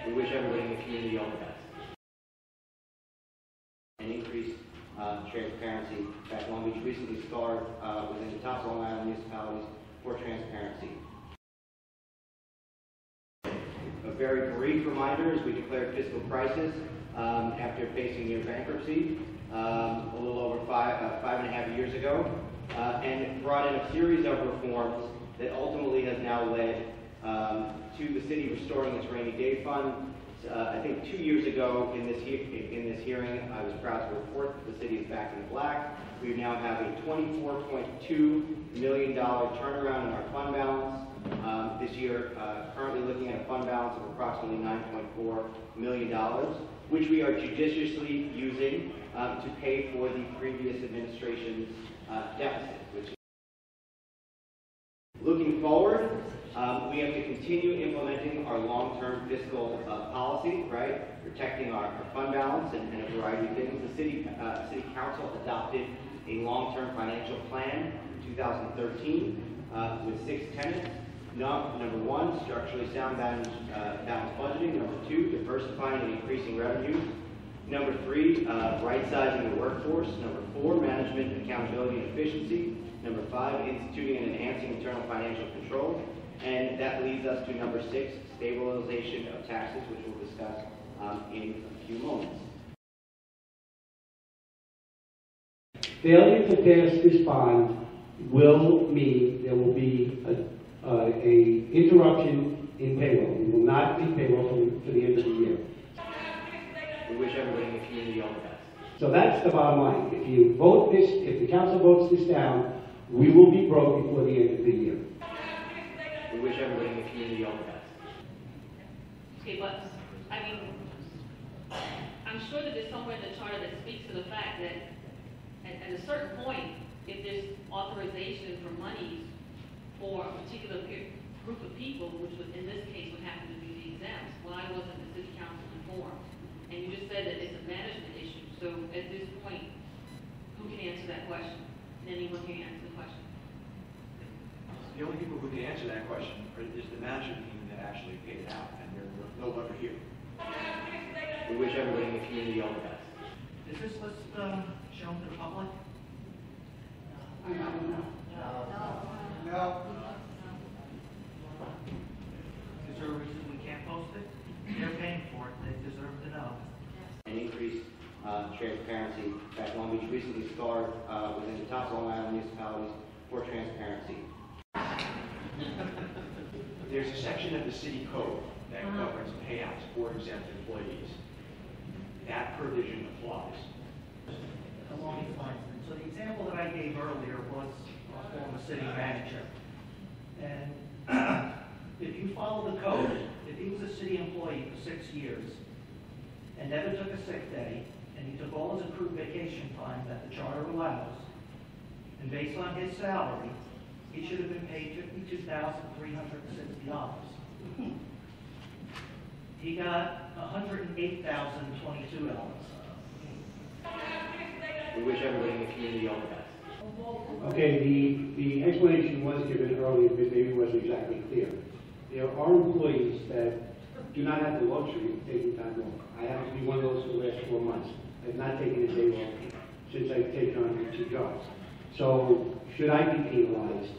We wish everybody in the community all the best. And increased transparency. In fact, Long Beach recently scored within the top Long Island municipalities for transparency. A very brief reminder as we declared fiscal crisis after facing near bankruptcy a little over five and a half years ago, and brought in a series of reforms that ultimately has now led to the city restoring its rainy day fund. I think 2 years ago in this hearing, I was proud to report that the city is back in the black. We now have a $24.2 million turnaround in our fund balance. This year, currently looking at a fund balance of approximately $9.4 million, which we are judiciously using to pay for the previous administration's deficit. Looking forward, we have to continue implementing our long-term fiscal policy, right? Protecting our fund balance and a variety of things. The City Council adopted a long-term financial plan in 2013 with 6 tenets. Number 1, structurally sound balanced budgeting. Number 2, diversifying and increasing revenues. Number 3, right-sizing the workforce. Number 4, management, accountability, and efficiency. Number 5, instituting and enhancing internal financial controls. And that leads us to number 6, stabilization of taxes, which we'll discuss in a few moments. Failure to pass this bond will mean there will be a interruption in payroll. We will not be payroll for the end of the year. We wish everybody in the community all the best. So that's the bottom line. If you vote this, if the council votes this down, we will be broke before the end of the year. We wish everybody in the community all the best. Okay, but I mean, I'm sure that there's somewhere in the charter that speaks to the fact that at a certain point, if there's authorization for monies for a particular group of people, which would, in this case would happen to be the exempts, why wasn't the city council informed? And you just said that it's a management issue. So at this point, who can answer that question? And anyone can answer the question. The only people who can answer that question is the management team that actually paid it out, and they're no longer here. We wish everybody in the community all the best. Is this list shown to the public? No. Is there a reason we can't post it? They're paying for it. They deserve to know. And increased transparency. In fact, Long Beach recently scored within the top Long Island municipalities for transparency. There's a section of the city code that governs payouts for exempt employees. That provision applies. Along these lines. So the example that I gave earlier was a former city manager. And if you follow the code, if he was a city employee for 6 years and never took a sick day, and he took all his accrued vacation time that the charter allows, and based on his salary, he should have been paid $52,360. He got $108,022. We wish everybody in the community all the best. Okay, the explanation was given earlier, but maybe it wasn't exactly clear. There are employees that do not have the luxury of taking time off. I happen to be one of those for the last 4 months. I've not taken a day off since I've taken on 2 jobs. So should I be penalized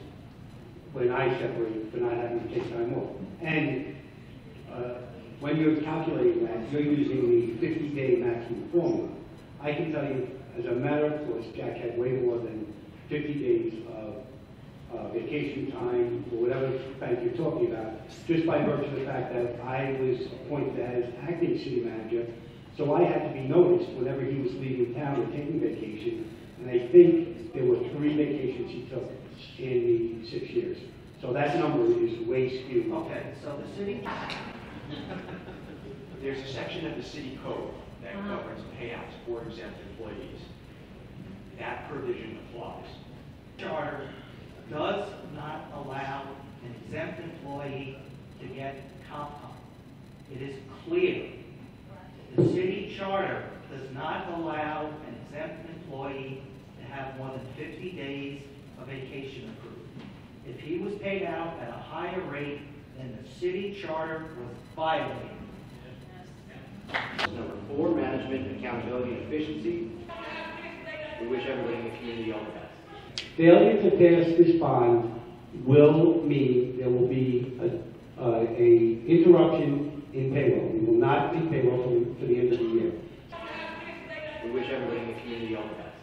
when I separate for not having to take time off? And when you're calculating that, you're using the 50-day maximum formula. I can tell you, as a matter of course, Jack had way more than 50 days of vacation time, or whatever bank you're talking about, just by virtue of the fact that I was appointed as acting city manager, so I had to be noticed whenever he was leaving town or taking vacation, and I think there were 3 vacations he took in the 6 years. So that number is way skewed. Okay, so the city... There's a section of the city code that governs payouts for exempt employees. That provision applies. Charter does not allow an exempt employee to get comp time. It is clear. The city charter does not allow an exempt employee to have more than 50 days of vacation accrued. If he was paid out at a higher rate, then the city charter was violated. Number 4, management, accountability, and efficiency. We wish everybody in the community all the best. Failure to pass this bond will mean there will be a interruption in payroll. We will not be payroll for the end of the year. We wish everybody in the community all the best.